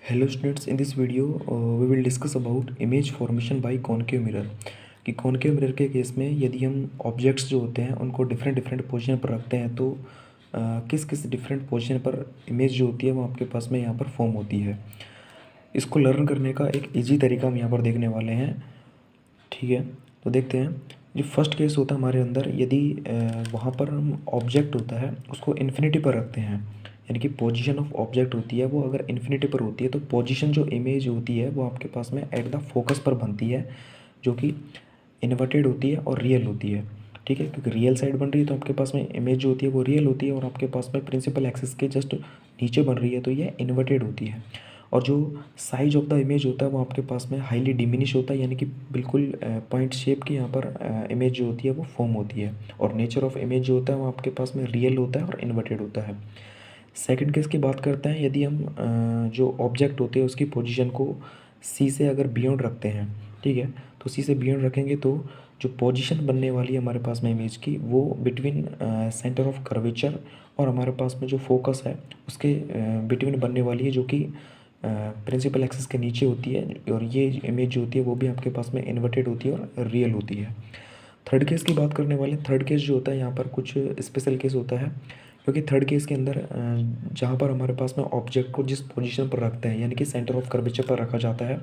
Hello students, in this video we will discuss about image formation by concave mirror. कि concave mirror के case में यदि हम objects जो होते हैं उनको डिफरेंट डिफरेंट पोजीशन पर रखते हैं तो किस किस डिफरेंट पोजीशन पर इमेज जो होती है वो आपके पास में यहाँ पर फॉर्म होती है। इसको लर्न करने का एक इजी तरीका हम यहाँ पर देखने वाले हैं। ठीक है, तो देखते हैं। जो फर्स्ट केस होता है हमारे अंदर, यदि वहाँ पर हम ऑब्जेक्ट होता है उसको इन्फिनिटी पर रखते हैं, यानी कि पोजीशन ऑफ ऑब्जेक्ट होती है वो अगर इन्फिनिटी पर होती है तो पोजीशन जो इमेज होती है वो आपके पास में एट द फोकस पर बनती है, जो कि इन्वर्टेड होती है और रियल होती है। ठीक है, क्योंकि रियल साइड बन रही है तो आपके पास में इमेज जो होती है वो रियल होती है, और आपके पास में प्रिंसिपल एक्सिस के जस्ट नीचे बन रही है तो ये इन्वर्टेड होती है। और जो साइज ऑफ द इमेज होता है वो आपके पास में हाईली डिमिनिश होता है, यानी कि बिल्कुल पॉइंट शेप की यहाँ पर इमेज जो होती है वो फॉर्म होती है। और नेचर ऑफ इमेज जो होता है वो आपके पास में रियल होता है और इन्वर्टेड होता है। सेकंड केस की बात करते हैं। यदि हम जो ऑब्जेक्ट होते हैं उसकी पोजीशन को सी से अगर बियॉन्ड रखते हैं, ठीक है, तो सी से बियॉन्ड रखेंगे तो जो पोजीशन बनने वाली है हमारे पास में इमेज की वो बिटवीन सेंटर ऑफ कर्वेचर और हमारे पास में जो फोकस है उसके बिटवीन बनने वाली है, जो कि प्रिंसिपल एक्सिस के नीचे होती है। और ये इमेज जो होती है वो भी आपके पास में इन्वर्टेड होती है और रियल होती है। थर्ड केस की बात करने वाले, थर्ड केस जो होता है यहाँ पर कुछ स्पेशल केस होता है, क्योंकि थर्ड केस के अंदर जहाँ पर हमारे पास में ऑब्जेक्ट को जिस पोजीशन पर रखते हैं, यानी कि सेंटर ऑफ कर्वेचर पर रखा जाता है,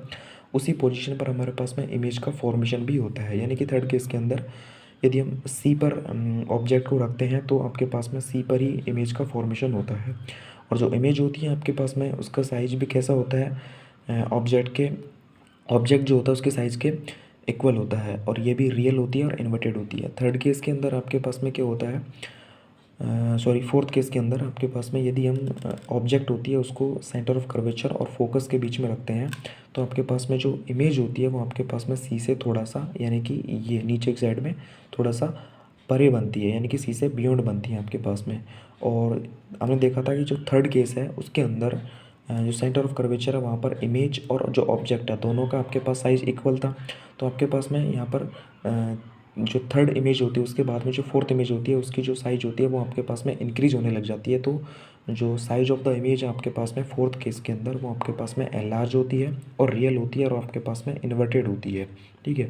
उसी पोजीशन पर हमारे पास में इमेज का फॉर्मेशन भी होता है। यानी कि थर्ड केस के अंदर यदि हम सी पर ऑब्जेक्ट को रखते हैं तो आपके पास में सी पर ही इमेज का फॉर्मेशन होता है। और जो इमेज होती है आपके पास में उसका साइज भी कैसा होता है, ऑब्जेक्ट जो होता है उसके साइज़ के इक्वल होता है, और ये भी रियल होती है और इन्वर्टेड होती है। थर्ड केस के अंदर आपके पास में क्या होता है, फोर्थ केस के अंदर आपके पास में यदि हम ऑब्जेक्ट होती है उसको सेंटर ऑफ कर्वेचर और फोकस के बीच में रखते हैं तो आपके पास में जो इमेज होती है वो आपके पास में सी से थोड़ा सा, यानी कि ये नीचे की साइड में थोड़ा सा परे बनती है, यानी कि सी से बियॉन्ड बनती है आपके पास में। और हमने देखा था कि जो थर्ड केस है उसके अंदर जो सेंटर ऑफ कर्वेचर है वहाँ पर इमेज और जो ऑब्जेक्ट है दोनों का आपके पास साइज़ इक्वल था। तो आपके पास में यहाँ पर जो थर्ड इमेज होती है उसके बाद में जो फोर्थ इमेज होती है उसकी जो साइज होती है वो आपके पास में इंक्रीज होने लग जाती है। तो जो साइज ऑफ द इमेज है आपके पास में फोर्थ केस के अंदर वो आपके पास में एनलार्ज होती है और रियल होती है और आपके पास में इन्वर्टेड होती है। ठीक है,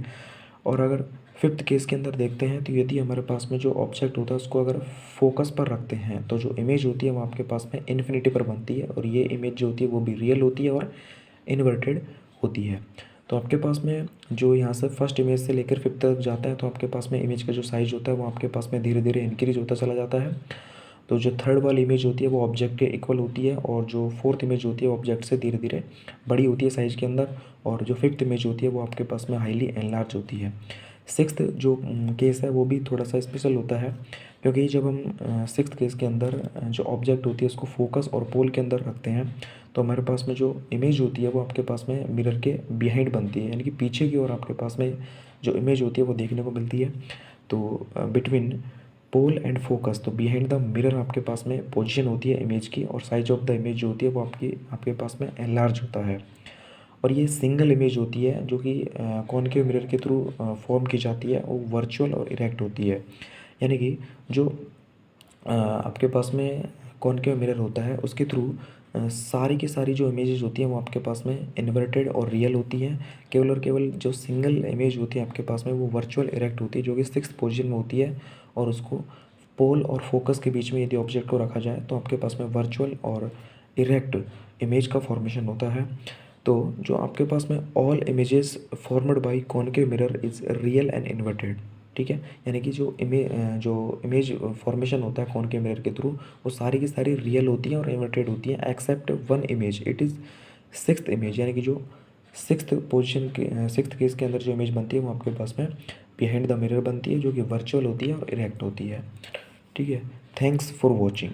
और अगर फिफ्थ केस के अंदर देखते हैं तो यदि हमारे पास में जो ऑब्जेक्ट होता है उसको अगर फोकस पर रखते हैं तो जो इमेज होती है वो आपके पास में इन्फिनिटी पर बनती है, और ये इमेज जो होती है वो भी रियल होती है और इन्वर्टेड होती है। तो आपके पास में जो यहाँ से फर्स्ट इमेज से लेकर फिफ्थ तक जाता है तो आपके पास में इमेज का जो साइज़ होता है वो आपके पास में धीरे धीरे इंक्रीज होता चला जाता है। तो जो थर्ड वाली इमेज होती है वो ऑब्जेक्ट के इक्वल होती है, और जो फोर्थ इमेज होती है वो ऑब्जेक्ट से धीरे धीरे बड़ी होती है साइज़ के अंदर, और जो फिफ्थ इमेज होती है वो आपके पास में हाईली एनलार्ज होती है। सिक्स्थ जो केस है वो भी थोड़ा सा स्पेशल होता है, क्योंकि जब हम सिक्स्थ केस के अंदर जो ऑब्जेक्ट होती है उसको फोकस और पोल के अंदर रखते हैं तो हमारे पास में जो इमेज होती है वो आपके पास में मिरर के बिहाइंड बनती है, यानी कि पीछे की ओर आपके पास में जो इमेज होती है वो देखने को मिलती है। तो बिटवीन पोल एंड फोकस, तो बिहाइंड द मिरर आपके पास में पोजीशन होती है इमेज की, और साइज ऑफ द इमेज जो होती है वो आपके पास में एनलार्ज होता है। और ये सिंगल इमेज होती है जो कि कॉनकेव मिरर के थ्रू फॉर्म की जाती है, वो वर्चुअल और इरेक्ट होती है। यानी कि जो आपके पास में कॉनकेव मिरर होता है उसके थ्रू सारी की सारी जो इमेजेस होती हैं वो आपके पास में इन्वर्टेड और रियल होती हैं। केवल और केवल जो सिंगल इमेज होती है आपके पास में वो वर्चुअल इरेक्ट होती है, जो कि सिक्स्थ पोजीशन में होती है, और उसको पोल और फोकस के बीच में यदि ऑब्जेक्ट को रखा जाए तो आपके पास में वर्चुअल और इरेक्ट इमेज का फॉर्मेशन होता है। तो जो आपके पास में all images formed by concave mirror is real and inverted. ठीक है, यानी कि जो इमेज फॉर्मेशन होता है कॉनकेव मिरर के थ्रू वो सारी की सारी रियल होती हैं और इन्वर्टेड होती हैं, except one image, it is sixth image, यानी कि जो सिक्स्थ केस के अंदर जो इमेज बनती है वो आपके पास में बिहाइंड द मिरर बनती है, जो कि वर्चुअल होती है और इरेक्ट होती है। ठीक है, थैंक्स फॉर वॉचिंग।